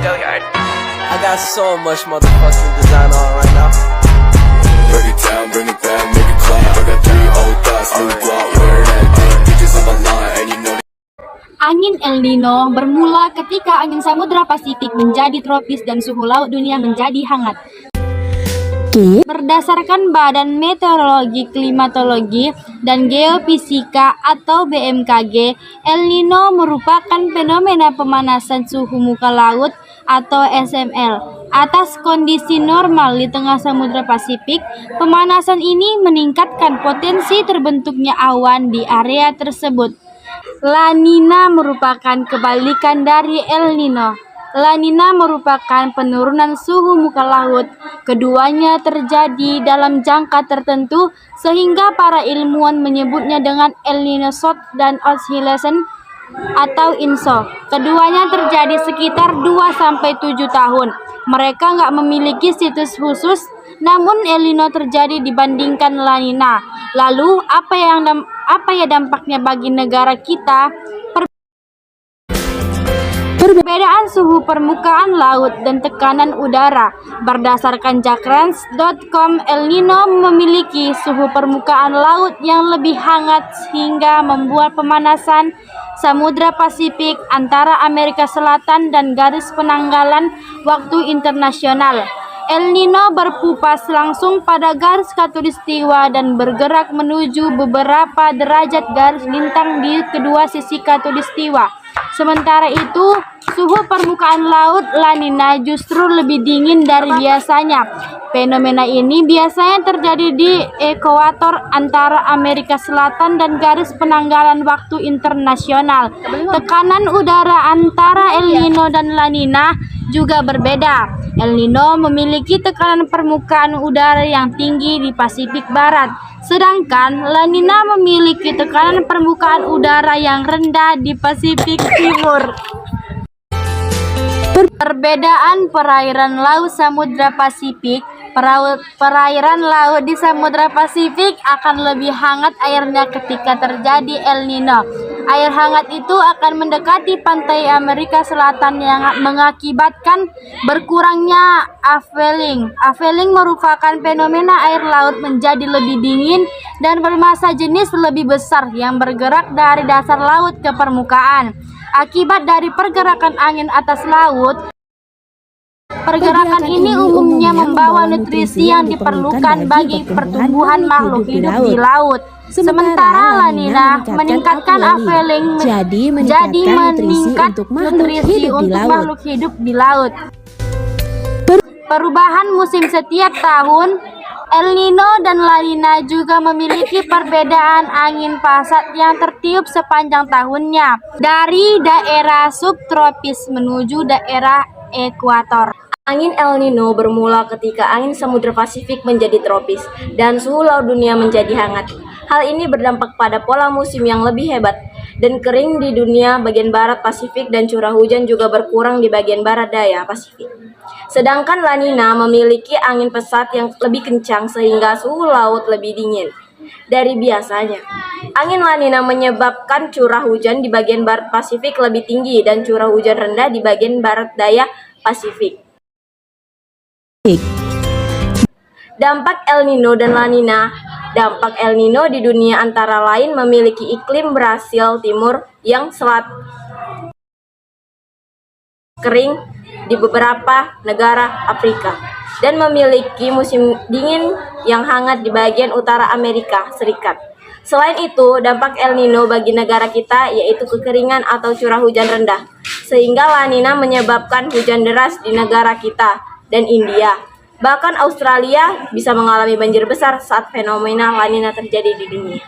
I got so much motherfucking design on right now. Break it down, bring it back, make it clap. I got 3 old thoughts, new block, wear that thing. Bitches on my line, and you know. Angin El Nino bermula ketika angin Samudra Pasifik menjadi tropis dan suhu laut dunia menjadi hangat. Berdasarkan Badan Meteorologi, Klimatologi, dan Geofisika atau BMKG, El Nino merupakan fenomena pemanasan suhu muka laut atau SML. Atas kondisi normal di tengah Samudra Pasifik, pemanasan ini meningkatkan potensi terbentuknya awan di area tersebut. La Nina merupakan kebalikan dari El Nino. La Nina merupakan penurunan suhu muka laut. Keduanya terjadi dalam jangka tertentu sehingga para ilmuwan menyebutnya dengan El Nino Shock dan Oscillation atau INSO. Keduanya terjadi sekitar 2-7 tahun. Mereka nggak memiliki situs khusus, namun El Nino terjadi dibandingkan La Nina. Lalu apa ya dampaknya bagi negara kita? Perbedaan suhu permukaan laut dan tekanan udara. Berdasarkan jakranz.com, El Nino memiliki suhu permukaan laut yang lebih hangat sehingga membuat pemanasan Samudra Pasifik antara Amerika Selatan dan garis penanggalan waktu internasional. El Nino berpupas langsung pada garis khatulistiwa dan bergerak menuju beberapa derajat garis lintang di kedua sisi khatulistiwa. Sementara itu, suhu permukaan laut La Nina justru lebih dingin dari biasanya. Fenomena ini biasanya terjadi di ekuator antara Amerika Selatan dan garis penanggalan waktu internasional. Tekanan udara antara El Nino dan La Nina juga berbeda. El Nino memiliki tekanan permukaan udara yang tinggi di Pasifik Barat, sedangkan La Nina memiliki tekanan permukaan udara yang rendah di Pasifik Timur. Perbedaan perairan laut Samudra Pasifik. Perairan laut di Samudra Pasifik akan lebih hangat airnya ketika terjadi El Nino. Air hangat itu akan mendekati pantai Amerika Selatan yang mengakibatkan berkurangnya upwelling. Upwelling merupakan fenomena air laut menjadi lebih dingin dan bermassa jenis lebih besar yang bergerak dari dasar laut ke permukaan. Akibat dari pergerakan angin atas laut, pergerakan ini umumnya membawa nutrisi yang diperlukan bagi pertumbuhan makhluk hidup di laut. Sementara La Nina meningkatkan upwelling, jadi meningkat nutrisi untuk makhluk hidup di laut. Perubahan musim setiap tahun. El Nino dan La Nina juga memiliki perbedaan angin pasat yang tertiup sepanjang tahunnya, dari daerah subtropis menuju daerah ekuator. Angin El Nino bermula ketika angin Samudra Pasifik menjadi tropis dan suhu laut dunia menjadi hangat. Hal ini berdampak pada pola musim yang lebih hebat dan kering di dunia bagian barat Pasifik dan curah hujan juga berkurang di bagian barat daya Pasifik. Sedangkan La Nina memiliki angin pesat yang lebih kencang sehingga suhu laut lebih dingin dari biasanya. Angin La Nina menyebabkan curah hujan di bagian barat Pasifik lebih tinggi dan curah hujan rendah di bagian barat daya Pasifik. Dampak El Nino dan La Nina. Dampak El Nino di dunia antara lain memiliki iklim Brasil Timur yang kering di beberapa negara Afrika dan memiliki musim dingin yang hangat di bagian utara Amerika Serikat. Selain itu, dampak El Nino bagi negara kita yaitu kekeringan atau curah hujan rendah, sehingga La Nina menyebabkan hujan deras di negara kita dan India. Bahkan Australia bisa mengalami banjir besar saat fenomena La Nina terjadi di dunia.